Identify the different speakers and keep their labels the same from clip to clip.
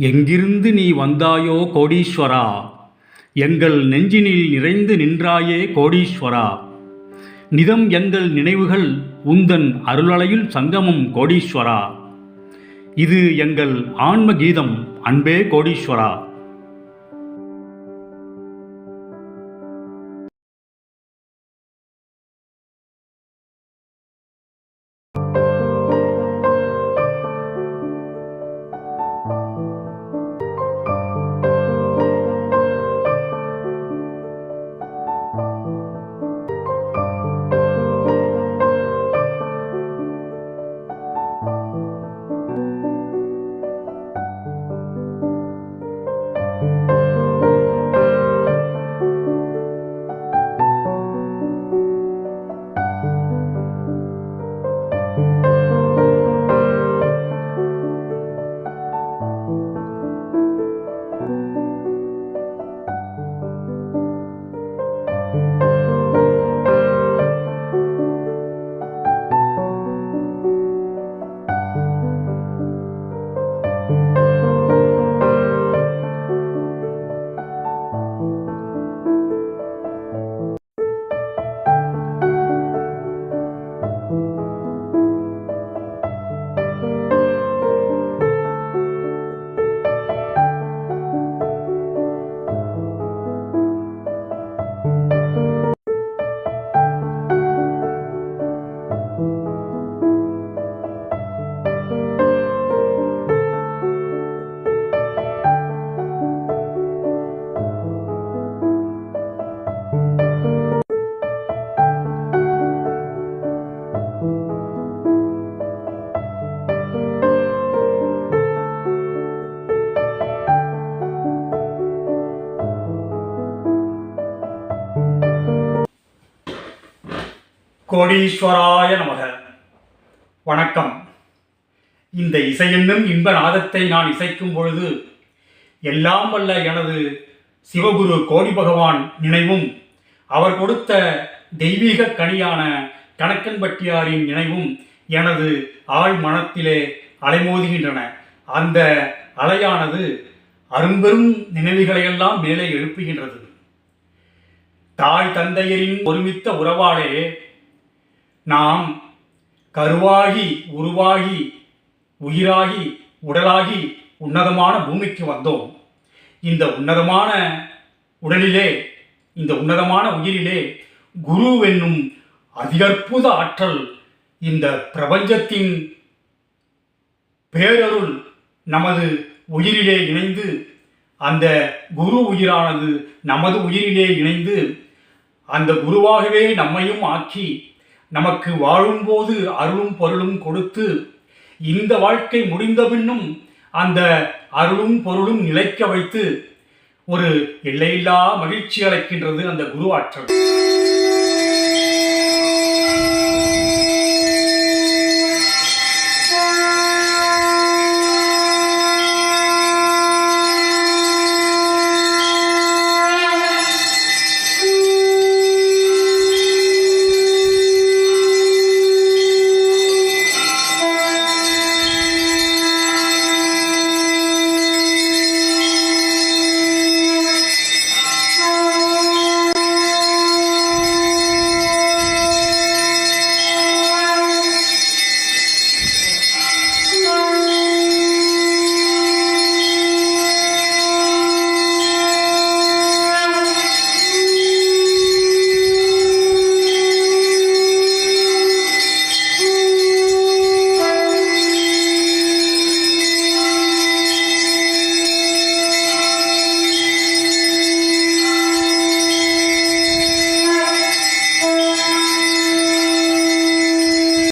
Speaker 1: எங்கிருந்து நீ வந்தாயோ கோடீஸ்வரா, எங்கள் நெஞ்சினில் நிறைந்து நின்றாயே கோடீஸ்வரா. நிதம் எங்கள் நினைவுகள் உந்தன் அருளலையில் சங்கமம் கோடீஸ்வரா. இது எங்கள் ஆன்ம கீதம் அன்பே கோடீஸ்வரா. கோடீஸ்வராய நமக. வணக்கம். இந்த இசையென்னும் இன்ப நாதத்தை நான் இசைக்கும் பொழுது எல்லாம் வல்ல எனது சிவகுரு கோடி பகவான் நினைவும் அவர் கொடுத்த தெய்வீக கனியான கணக்கன்பட்டியாரின் நினைவும் எனது ஆழ் மனத்திலே அலைமோதுகின்றன. அந்த அலையானது அரும்பெரும் நினைவுகளையெல்லாம் மேலே எழுப்புகின்றது. தாய் தந்தையரின் ஒருமித்த உறவாலே நாம் கருவாகி உருவாகி உயிராகி உடலாகி உன்னதமான பூமிக்கு வந்தோம். இந்த உன்னதமான உடலிலே, இந்த உன்னதமான உயிரிலே குரு என்னும் அதிகற்புத ஆற்றல், இந்த பிரபஞ்சத்தின் பேரருள் நமது உயிரிலே இணைந்து, அந்த குரு உயிரானது நமது உயிரிலே இணைந்து அந்த குருவாகவே நம்மையும் ஆக்கி நமக்கு வாழும்போது அருளும் பொருளும் கொடுத்து, இந்த வாழ்க்கை முடிந்த பின்னும் அந்த அருளும் பொருளும் நிலைக்க வைத்து ஒரு எல்லையில்லா மகிழ்ச்சி அளிக்கின்றது அந்த குரு ஆற்றல்.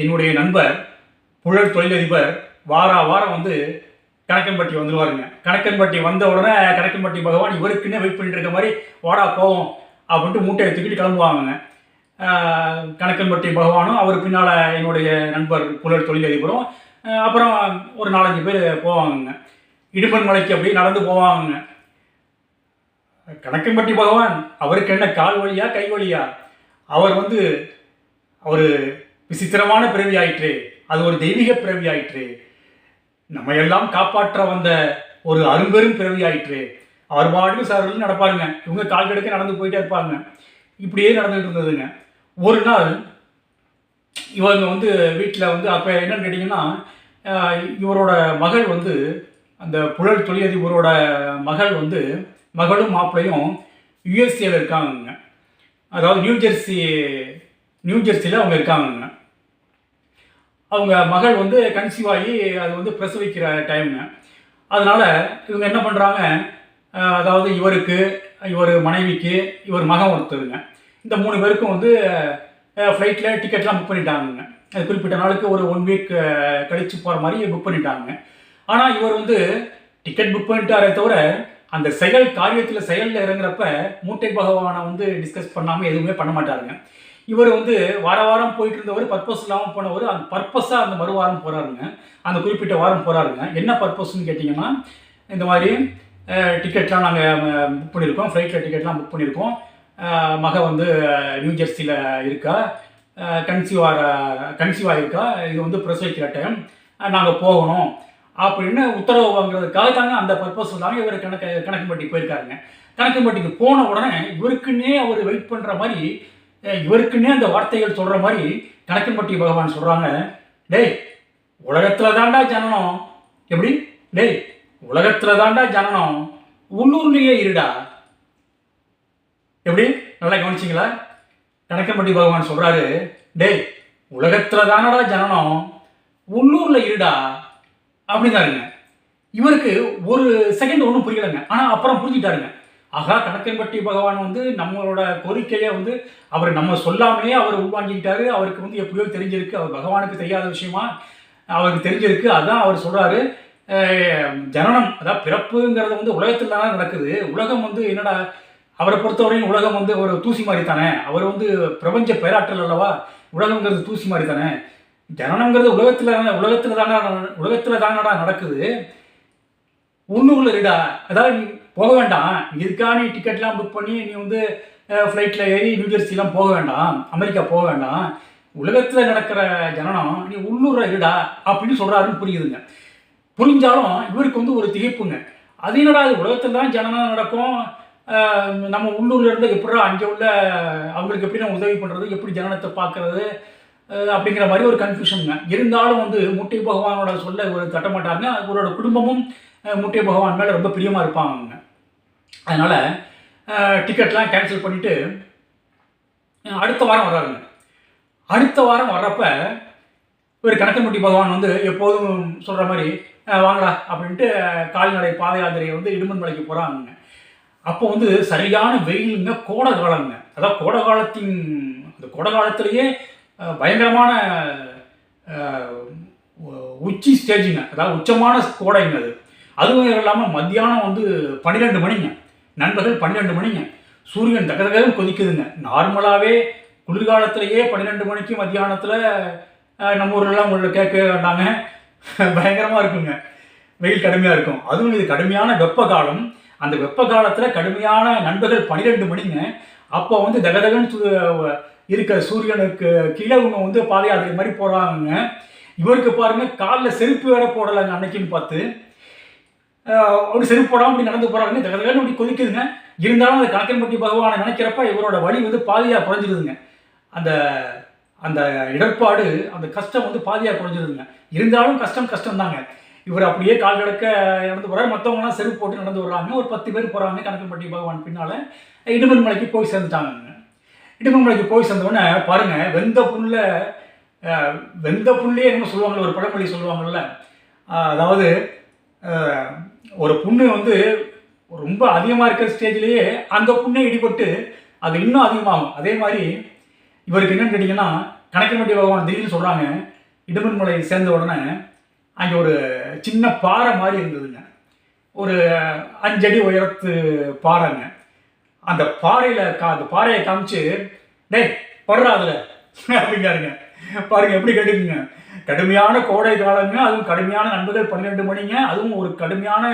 Speaker 1: என்னுடைய நண்பர் புழல் தொழிலதிபர் வாரம் வந்து கணக்கன்பட்டி வந்துடுவாருங்க. கணக்கன்பட்டி வந்த உடனே கணக்கன்பட்டி பகவான் இவருக்குன்னே வெயிட் பண்ணிட்டு இருக்க மாதிரி வாடா போவோம் அப்படின்ட்டு மூட்டை எடுத்துக்கிட்டு கிளம்புவாங்க. கணக்கன்பட்டி பகவானும் அவர் பின்னால் என்னுடைய நண்பர் புழல் தொழிலதிபரும் அப்புறம் ஒரு 4-5 பேர் போவாங்க. இடும்பன் மலைக்கு அப்படியே நடந்து போவாங்க. கணக்கன்பட்டி பகவான் அவருக்கு என்ன கால் வழியா கை வழியா, அவர் வந்து ஒரு விசித்திரமான பிறவி ஆயிற்று. அது ஒரு தெய்வீக பிறவி ஆயிற்று. நம்ம எல்லாம் காப்பாற்ற வந்த ஒரு அரும்பெரும் பிறவி ஆயிற்று. அவர் பாட்டுக்கு சார் நடப்பாருங்க, இவங்க கால் கெடுக்க நடந்து போயிட்டே இருப்பாங்க. இப்படியே நடந்துகிட்டு இருந்ததுங்க. ஒரு நாள் இவங்க வந்து வீட்டில் வந்து அப்போ என்னன்னு கேட்டிங்கன்னா, இவரோட மகள் வந்து அந்த புழல் தொழிலதிபரோட மகள் வந்து மகளும் மாப்பிள்ளையும் யுஎஸ்ஏல இருக்காங்கங்க. அதாவது நியூஜெர்சியில் அவங்க இருக்காங்கங்க. அவங்க மகள் வந்து கன்சீவ் ஆகி அது வந்து பிரசவிக்கிற டைமுங்க. அதனால் இவங்க என்ன பண்ணுறாங்க, அதாவது இவர் மனைவிக்கு, இவர் மகன் ஒருத்தருங்க, இந்த 3 பேருக்கும் வந்து ஃப்ளைட்டில் டிக்கெட்லாம் புக் பண்ணிட்டாங்க. அது குறிப்பிட்ட நாளுக்கு ஒரு 1 வீக் கழித்து போகிற மாதிரி புக் பண்ணிட்டாங்க. ஆனால் இவர் வந்து டிக்கெட் புக் பண்ணிட்டாரே தவிர அந்த செயலில் இறங்குறப்ப மூட்டை பகவானை வந்து டிஸ்கஸ் பண்ணாமல் எதுவுமே பண்ண மாட்டாருங்க. இவர் வந்து வாரம் போயிட்டு இருந்தவர், பர்பஸ் இல்லாமல் போனவர், அந்த பர்பஸாக அந்த மறுவாரம் போகிறாருங்க. அந்த குறிப்பிட்ட வாரம் போகிறாருங்க. என்ன பர்பஸ்ன்னு கேட்டிங்கன்னா, இந்த மாதிரி டிக்கெட்லாம் நாங்கள் புக் பண்ணியிருக்கோம், ஃப்ளைட்டில் டிக்கெட்லாம் புக் பண்ணியிருக்கோம், மக வந்து நியூஜெர்சியில் இருக்கா, கன்சீவாக இருக்கா, இது வந்து பிரசவிக்கிற டைம், நாங்கள் போகணும் அப்படின்னு உத்தரவு வாங்குறதுக்காக தாங்க, அந்த பர்பஸ் தாங்க இவர் கணக்கம்பட்டி போயிருக்காருங்க. கணக்கம்பட்டிக்கு போன உடனே இவருக்குன்னே அவர் வெயிட் பண்ணுற மாதிரி, இவருக்குன்னே அந்த வார்த்தைகள் சொல்கிற மாதிரி கணக்கம்பட்டி பகவான் சொல்கிறாங்க, டேய் உலகத்தில் தாண்டா ஜனனம், எப்படி டேய் உலகத்தில் தாண்டா ஜனனம், உள்ளூர்லேயே இருடா. எப்படி நல்லா கவனிச்சிங்களா? கணக்கம்பட்டி பகவான் சொல்கிறாரு, டேய் உலகத்தில் தானடா ஜனனம், உள்ளூரில் இருடா அப்படின்னாருங்க. இவருக்கு ஒரு செகண்ட் ஒன்றும் புரியலைங்க. ஆனால் அப்புறம் புரிஞ்சுட்டாருங்க. ஆகா, கணக்கம்பட்டி பகவான் வந்து நம்மளோட கோரிக்கையை வந்து அவர் நம்ம சொல்லாமையே அவர் உள்வாங்கிக்கிட்டாரு. அவருக்கு வந்து எப்படியோ தெரிஞ்சிருக்கு, அவர் பகவானுக்கு தெரியாத விஷயமா அவருக்கு தெரிஞ்சிருக்கு. அதான் அவர் சொல்கிறாரு, ஜனனம் அதாவது பிறப்புங்கிறது வந்து உலகத்தில் தானே நடக்குது. உலகம் வந்து என்னடா, அவரை பொறுத்தவரையும் உலகம் வந்து ஒரு தூசி மாதிரி தானே, அவர் வந்து பிரபஞ்ச பேராற்றல் அல்லவா, உலகங்கிறது தூசி மாதிரி தானே, ஜனனங்கிறது உலகத்தில் தானடா நடக்குது, உள்ளூரில் இருடா. அதாவது நீ போக வேண்டாம், இதுக்காக நீ டிக்கெட்லாம் புக் பண்ணி நீ வந்து ஃப்ளைட்டில் ஏறி நியூஜெர்சிலாம் போக வேண்டாம், அமெரிக்கா போக வேண்டாம், உலகத்தில் நடக்கிற ஜனனம் நீ உள்ளூரில் இருடா அப்படின்னு சொல்கிறாருன்னு புரியுதுங்க. புரிஞ்சாலும் இவருக்கு வந்து ஒரு திகைப்புங்க. அது என்னடா, அது உலகத்தில் தான் ஜனனம் நடக்கும், நம்ம உள்ளூரில் இருந்து எப்படா அங்கே உள்ள அவங்களுக்கு எப்படி நம்ம உதவி பண்ணுறது, எப்படி ஜனனத்தை பார்க்குறது அப்படிங்கிற மாதிரி ஒரு கன்ஃபியூஷனுங்க. இருந்தாலும் வந்து முட்டை பகவானோட சொல்ல இவர் தட்டமாட்டாருங்க. அவரோட குடும்பமும் முட்டை பகவான் மேலே ரொம்ப பிரியமாக இருப்பாங்க. அதனால் டிக்கெட்லாம் கேன்சல் பண்ணிவிட்டு அடுத்த வாரம் வர்றாருங்க. அடுத்த வாரம் வர்றப்ப ஒரு கணக்கம்பட்டி பகவான் வந்து எப்போதும் சொல்கிற மாதிரி வாங்கடா அப்படின்ட்டு கால்நடை பாத யாத்திரையை வந்து இடுமன் மலைக்கு போகிறாங்க. அப்போ வந்து சரியான வெயிலுங்க, கோடை காலங்க. அதாவது கோடை காலத்திலேயே பயங்கரமான உச்சி ஸ்டேஜுங்க, அதாவது உச்சமான கோடைங்க அது. அதுவும் இல்லாமல் மத்தியானம் வந்து 12 மணிங்க, நண்பர்கள் 12 மணிங்க, சூரியன் தகதகன்னு கொதிக்குதுங்க. நார்மலாகவே குளிர்காலத்திலேயே 12 மணிக்கு மத்தியானத்தில் நம்ம ஊரெல்லாம் உங்களுக்கு கேட்கவே வேண்டாங்க, பயங்கரமாக இருக்குங்க, வெயில் கடுமையாக இருக்கும். அதுவும் இது கடுமையான வெப்ப காலம். அந்த வெப்ப காலத்தில் கடுமையான நண்பர்கள் 12 மணிங்க. அப்போ வந்து தகதகன்னு இருக்க சூரியனுக்கு கீழே இவங்க வந்து பாத யாத்திரை மாதிரி போகிறாங்க. இவருக்கு பாருங்கள், காலில் செருப்பு வேற போடலைங்க அன்னைக்குன்னு பார்த்து. அப்படி செருப்பு போடாமல் அப்படி நடந்து போகிறாங்க, தகதகன்னு அப்படி கொதிக்குதுங்க. இருந்தாலும் அந்த கணக்கம்பட்டி பகவானை நினைக்கிறப்ப இவரோட வலி வந்து பாதியாக குறைஞ்சிருதுங்க. அந்த அந்த இடர்பாடு, அந்த கஷ்டம் வந்து பாதியாக குறைஞ்சிருதுங்க. இருந்தாலும் கஷ்டம் தாங்க. இவர் அப்படியே கால் கிடக்க நடந்து போகிறார். மற்றவங்களாம் செருப்பு போட்டு நடந்து வர்றாங்க. ஒரு 10 பேர் போகிறாங்க கணக்கம்பட்டி பகவான் பின்னால். இடுமன் மலைக்கு போய் சேர்ந்துட்டாங்க. இடுமன் மலைக்கு போய் சேர்ந்தோடனே பாருங்கள், வெந்த புல்லே என்ன சொல்லுவாங்கள்ல, ஒரு பழமொழி சொல்லுவாங்கள்ல, அதாவது ஒரு புண்ணு வந்து ரொம்ப அதிகமாக இருக்கிற ஸ்டேஜ்லேயே அந்த புண்ணே இடிபட்டு அது இன்னும் அதிகமாகும். அதே மாதிரி இவருக்கு என்னென்னு கேட்டிங்கன்னா, கணக்கம்பட்டி பகவான் திடீர்னு சொல்கிறாங்க, இடுமன் மலை சேர்ந்த உடனே அங்கே ஒரு சின்ன பாறை மாதிரி இருந்ததுங்க. ஒரு 5 அடி உயரத்து பாறைங்க. அந்த பாறையை காமிச்சு, டேய் படுறா அதில் அப்படிங்காருங்க. பாருங்கள் எப்படி கேட்டுக்குங்க. கடுமையான கோடை காலங்க, அதுவும் கடுமையான நண்பர்கள் 12 மணிங்க, அதுவும் ஒரு கடுமையான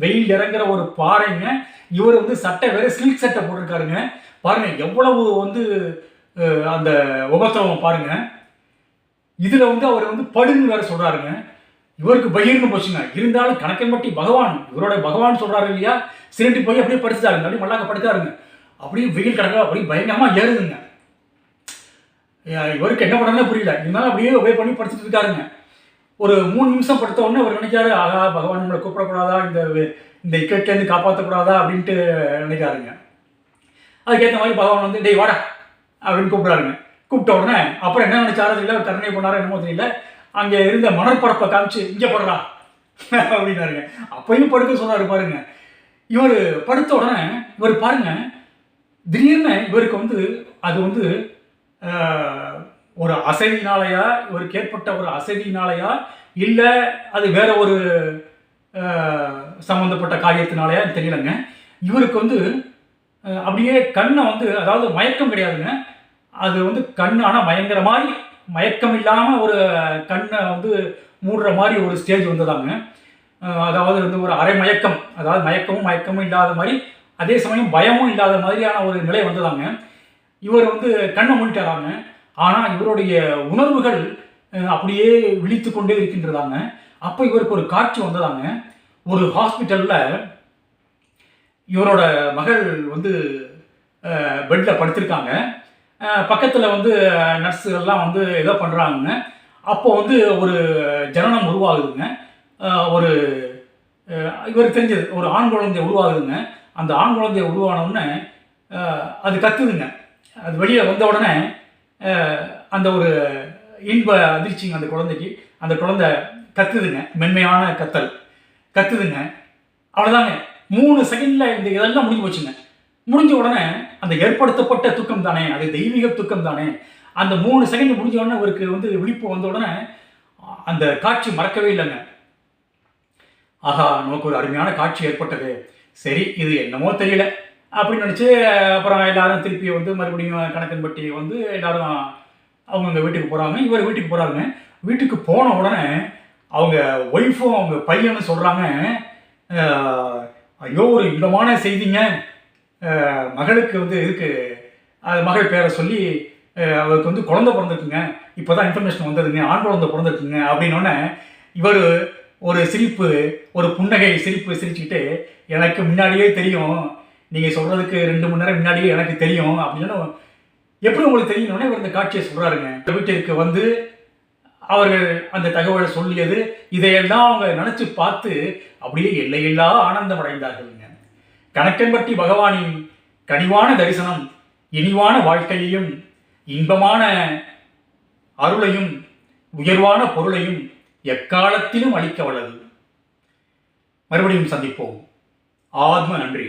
Speaker 1: வெயில் இறங்குற ஒரு பாறைங்க. இவர் வந்து சட்டை வேறு சில்க் சட்டை போட்டிருக்காருங்க. பாருங்கள் எவ்வளவு வந்து அந்த உபத்திரவம் பாருங்கள். இதில் வந்து அவர் வந்து படுன்னு வேறு சொல்கிறாருங்க. இவருக்கு பகீர்னு போச்சுங்க. இருந்தாலும் கணக்கன்பட்டி பகவான், இவரோட பகவான் சொல்றாரு இல்லையா, சிரண்டி போய் அப்படியே படுத்துட்டாருங்க. அப்படியே மல்லாக்க படுத்தாருங்க. அப்படியே வெயில் கிடக்க அப்படியே பயங்கரமா ஏறுதுங்க. இவருக்கு என்ன பண்ணணும்னே புரியல. இருந்தாலும் அப்படியே ஒபே பண்ணி படிச்சுட்டு இருக்காருங்க. ஒரு 3 நிமிஷம் படுத்த உடனே அவர் நினைக்காரு, ஆகா பகவான் நம்மளை கூப்பிடக்கூடாதா, இந்த இக்கட்லேருந்து காப்பாற்றக்கூடாதா அப்படின்ட்டு நினைக்காருங்க. அதுக்கேற்ற மாதிரி பகவான் வந்து டேய் வாடா அப்படின்னு கூப்பிட்றாருங்க. கூப்பிட்ட உடனே அப்புறம் என்ன நினைச்சாரோ தெரியல, கருணை பண்ணாரோ என்னமோ தெரியல, அங்கே இருந்த மணற்பரப்பை காமிச்சு இங்கே படுறா அப்படின்னாருங்க. அப்பையும் படுக்க சொன்னாரு பாருங்க. இவர் படுத்த உடனே இவர் பாருங்க, திடீர்னு இவருக்கு வந்து அது வந்து ஒரு அசதினாலையா, இவருக்கு ஏற்பட்ட ஒரு அசதினாலையா, இல்லை அது வேற ஒரு சம்மந்தப்பட்ட காரியத்தினாலையா தெரியலங்க. இவருக்கு வந்து அப்படியே கண்ணை வந்து, அதாவது மயக்கம் கிடையாதுங்க, அது வந்து கண் ஆனால் பயங்கர மாதிரி மயக்கம் இல்லாமல் ஒரு கண்ணை வந்து மூடுற மாதிரி ஒரு ஸ்டேஜ் வந்ததாங்க. அதாவது வந்து ஒரு அரை மயக்கம், அதாவது மயக்கமும் இல்லாத மாதிரி, அதே சமயம் பயமும் இல்லாத மாதிரியான ஒரு நிலை வந்ததாங்க. இவர் வந்து கண்ணை மூடிட்டாராங்க. ஆனால் இவருடைய உணர்வுகள் அப்படியே விழித்து கொண்டே இருக்கின்றதாங்க. அப்போ இவருக்கு ஒரு காட்சி வந்ததாங்க. ஒரு ஹாஸ்பிட்டலில் இவரோட மகள் வந்து பெட்டில் படுத்திருக்காங்க. பக்கத்தில் வந்து நர்ஸுகள்லாம் வந்து ஏதோ பண்ணுறாங்க. அப்போ வந்து ஒரு ஜனனம் உருவாகுதுங்க. ஒரு இவர் தெரிஞ்சது ஒரு ஆண் குழந்தை உருவாகுதுங்க. அந்த ஆண் குழந்தை உருவானவுடனே அது கத்துதுங்க. அது வெளியே வந்த உடனே அந்த ஒரு இன்ப அதிர்ச்சிங்க அந்த குழந்தைக்கு. அந்த குழந்தை கத்துதுங்க, மென்மையான கத்துதுங்க. அவ்வளோதாங்க. 3 செகண்டில் இந்த இதெல்லாம் முடிஞ்சு போச்சுங்க. முடிஞ்ச உடனே அந்த ஏற்படுத்தப்பட்ட துக்கம் தானே, அது தெய்வீக துக்கம் தானே, அந்த 3 செகண்ட் முடிஞ்ச உடனே அவருக்கு வந்து விழிப்பு வந்த உடனே அந்த காட்சி மறக்கவே இல்லைங்க. ஆஹா, நமக்கு ஒரு அருமையான காட்சி ஏற்பட்டது, சரி இது என்னமோ தெரியல அப்படின்னு நினச்சி அப்புறம் எல்லாரும் திருப்பி வந்து மறுபடியும் கணக்கன்பட்டி வந்து எல்லாரும் அவங்கவுங்க வீட்டுக்கு போகிறாங்க. இவர் வீட்டுக்கு போகிறாருங்க. வீட்டுக்கு போன உடனே அவங்க ஒய்ஃபும் அவங்க பையனும் சொல்கிறாங்க, ஐயோ ஒரு இன்பமான செய்திங்க, மகளுக்கு வந்து இதுக்கு மகள் பேரை சொல்லி அவருக்கு வந்து குழந்தை பிறந்திருக்குங்க, இப்போ தான் இன்ஃபர்மேஷன் வந்ததுங்க, ஆண் குழந்தை பிறந்திருக்குங்க அப்படின்னோடனே இவர் ஒரு சிரிப்பு, ஒரு புன்னகை சிரிப்பு சிரிச்சுக்கிட்டு, எனக்கு முன்னாடியே தெரியும், நீங்கள் சொல்கிறதுக்கு 2 மணி நேரம் முன்னாடியே எனக்கு தெரியும் அப்படின்னு. எப்படி உங்களுக்கு தெரியணும்னா இவர் இந்த காட்சியை சொல்கிறாருங்க. வீட்டிற்கு வந்து அவர்கள் அந்த தகவலை சொல்லியது, இதையெல்லாம் அவங்க நினச்சி பார்த்து அப்படியே எல்லையில்லா ஆனந்தம் அடைந்தார்கள்ங்க. கணக்கன்பட்டி பகவானின் கனிவான தரிசனம் இனிவான வாழ்க்கையையும் இன்பமான அருளையும் உயர்வான பொருளையும் எக்காலத்திலும் அளிக்க வல்லது. மறுபடியும் சந்திப்போம். ஆத்ம நன்றி.